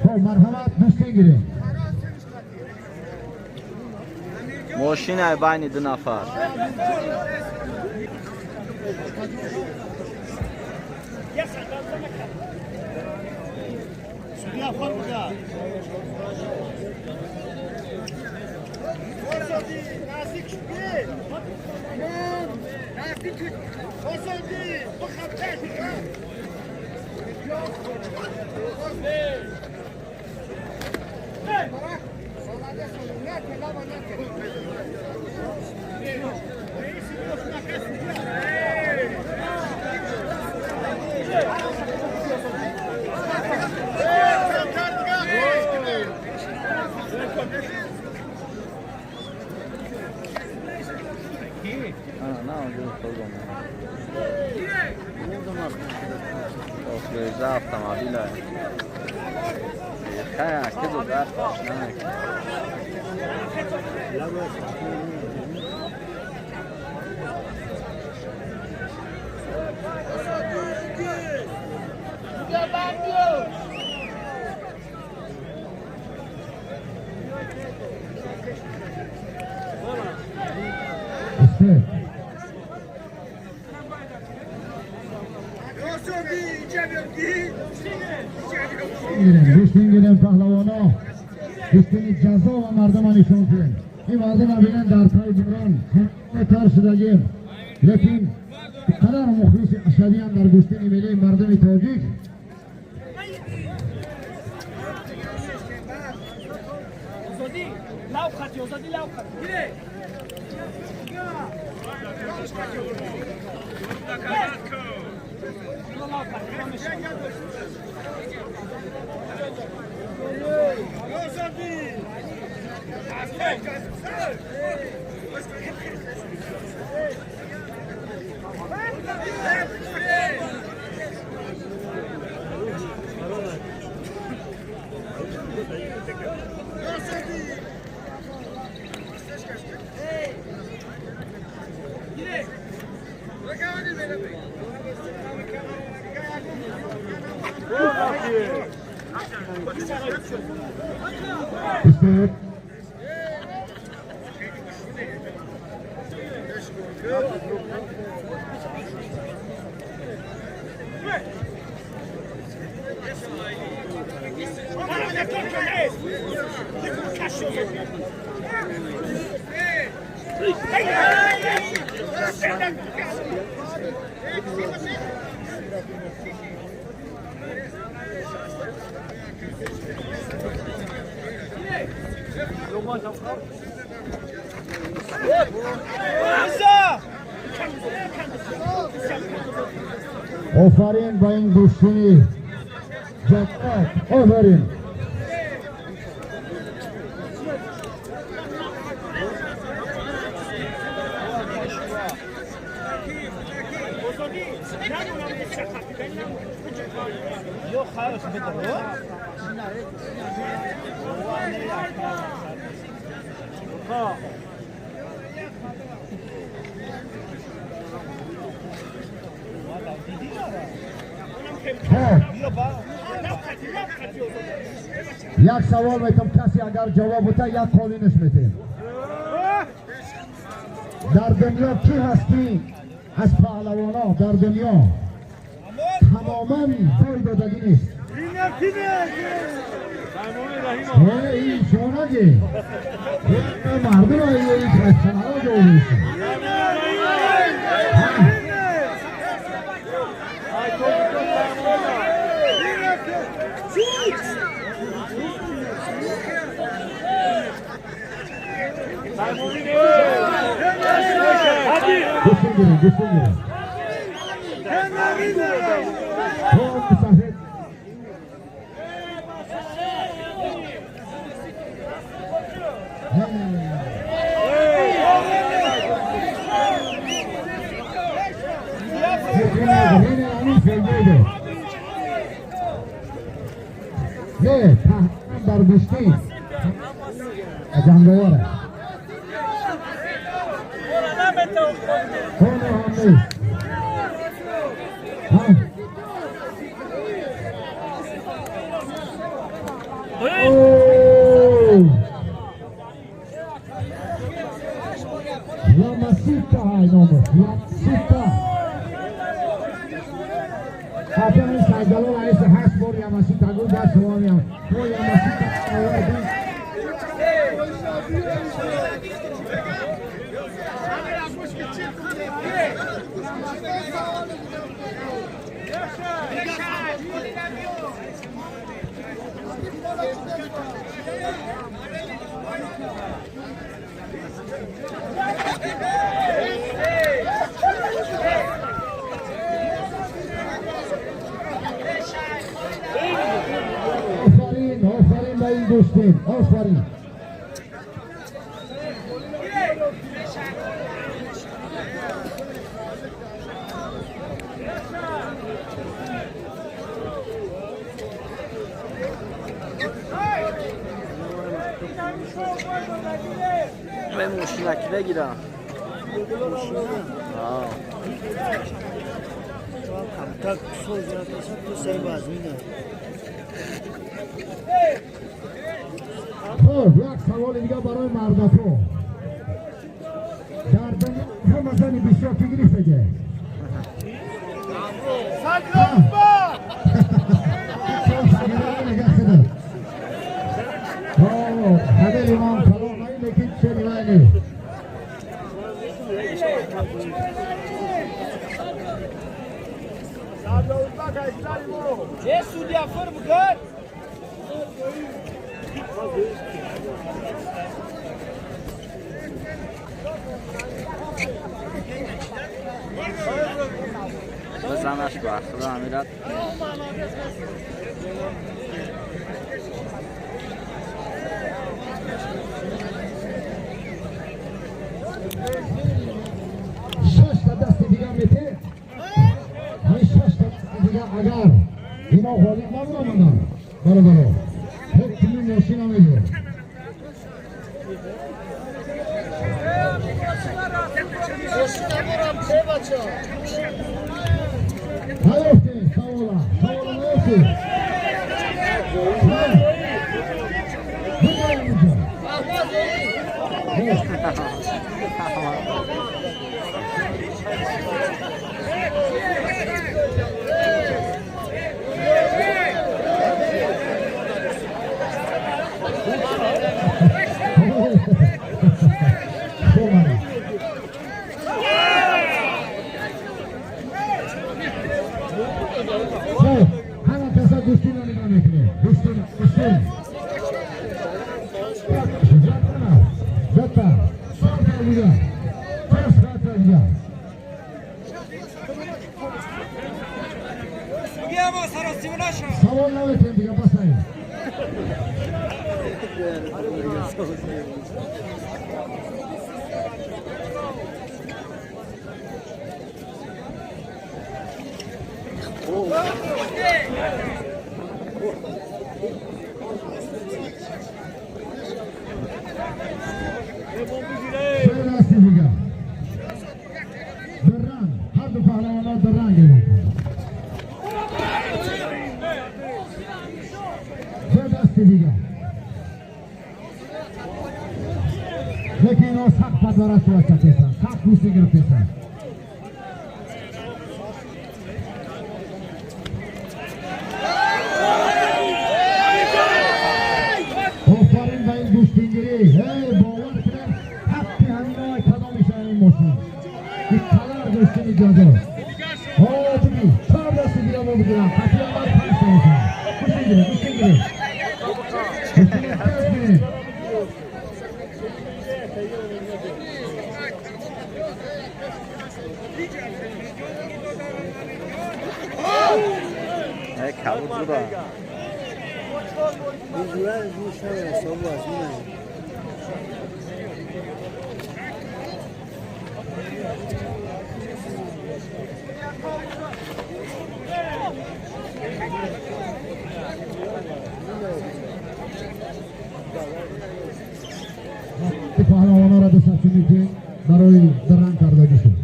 خب مرحمت دوستین گیریم. ماشین بین دو نفر. автомобиля. دوستین گیریم پهلوانا دوستین جزا و مردمانشون کنیم این مردم بینن در پای دوران تر شدگیم لیکن قدر مخلص اشدی هم در دوستین ملی مردم تاجیک آفرین با این دوستینی جمعات آفرین یک سوال میتونم کسی اگر جواب بده یک قالینش میتیم در دنیا کی هستی از پهلوانا در دنیا تماما پای دادگی نیست این شونگی این مردم های این کشتن ها جو میشه Düşünün. Çok müsait. Ne? Tahtan dargıştı. Ajangavara. Kone hamle. Yamasita های نامش Yamasita حاکم این سجلال علیس 8 بار Yamasita گل در شما میام تو Yamasita آوردن آفرین به این دوستین آفرین به موشینکی بگیرم Tak soja to sai bazmina. خب یک سوال دیگه برای مرداتو در دنیا همزنی بسیار فکری فکر هذا الإمام كلام ما يمكن شيء يعني. Jesus de aformo gan. بزنش با خدا امیرت شش تا دست دیگه میته همین 6 تا دیگه اگر اینا غالب نموندن برو حکمی ماشین هم میگه نیفته سوالا نیفته همه کسا دوستین رو نگاه میکنه دوستین زدتا ساعت دیگه چند ساعت دیگه سوال نمیتونیم دیگه بساییم شاید هستی دیگه درن هر دو پهلوانا درن گیرم شاید هستی دیگه لیکن اینا سخت پدوارت باید کتیسن سخت پوستی گرفتیسن آفرین به این دوستینگیری باور کنم حقی همین های کدام میشه این ماشین این کلر دوستین اجازه بگی 4 دستی دیگه ما بگیرم خطی هم باید 5 تا میشن دوستینگیری کبود بودا Visual Russian só bazmina. پهلوانا را دستشون که برای درن کردگی شد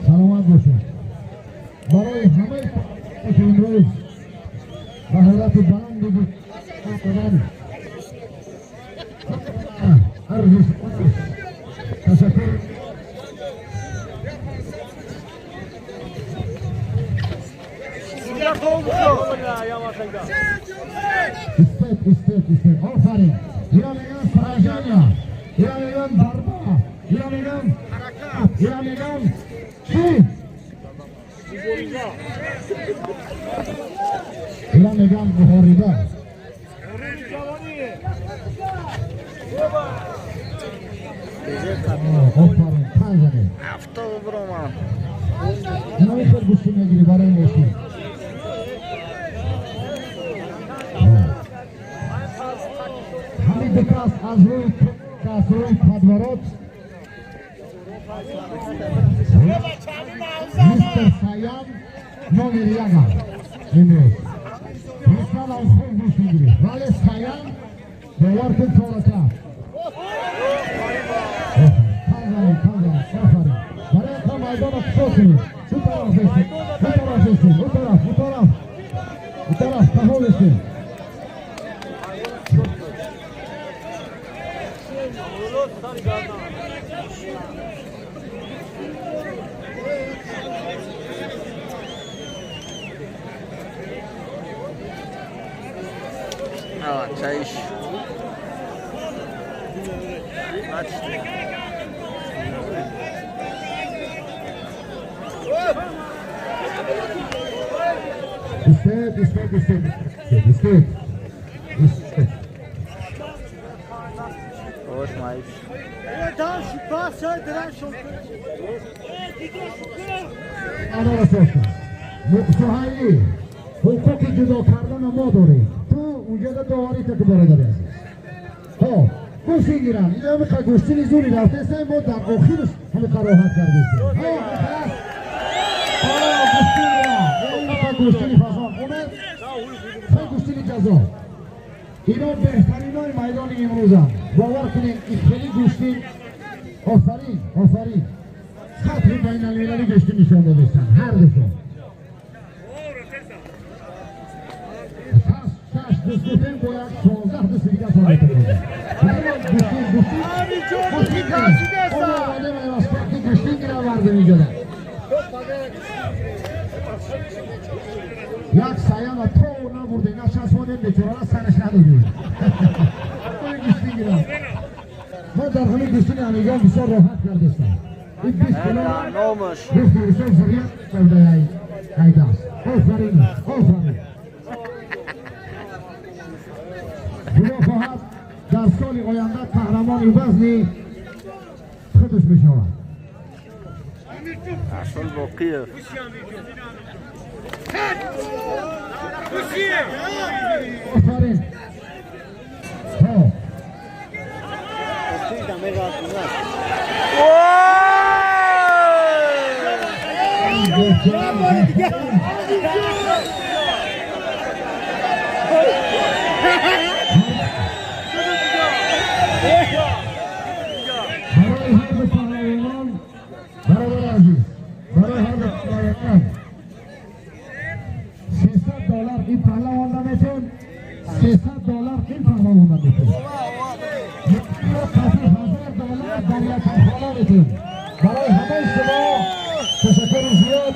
سلامت باشید برای همه که امروز مهارت بلندی بود ارزش تشکر استیت آفرین اینا میگن فرجانیا اینا میگن بربا اینا میگن حرکت اینا میگن چی؟ اینا میگن محاربه آفرین پنجانه هفته برو من اینا میخواد گوشتی میگیری برای موشی همین دکاس از روی پدورات مستر سایان نومر یکم امروز مثلا از خود گوش میگیری ولی سایان باور کن تارکه آفرین برای اقا میدان اقصا کنید دو طرف بستید اون طرف تها بستید Evet, çay iç. Aç. İstek. Hoş mayıs. Ana Rasulullah. Suhayli. Hukuki judo kardana ma dori. Tu unja da dawari tak baradari aziz. Ho, go'shti giran. Ina mikhwai go'shtini zuri rafte sen bo dar okhirsh hame qarohat kardesi. Ha, khalas. Ha, go'shti giran. Ina go'shtini fason. Umar. Sen go'shtini jazo. Ino behtarinoi maydoni imruzan. Bavar kuning ikkili go'shtin آفرین خطر بین المللی گشتی نشان دادستن هر دشون شش دستتن باید 16 دست دیگه فعالیت کنید گشتی اون آماده من واسپاکی گشتی گیره ورده میجادن یک سایان و تو نبرده اینا چسبانیم بیچارا سرش ندادیم گشتی گیره ما در همه گشتین همیگان بسیار راحت کردستم این 20 کیلو نامش بسیار فریاد کرده ایداست آفرین خدا خواهد در سال آینده قهرمان وزنی خودش بشود اصل باقیه آفرین $300 این پهلوان نمیتون $300 این پهلوان نمیتون $1000 در یک حالا میتون برای همه شما تشکر زیاد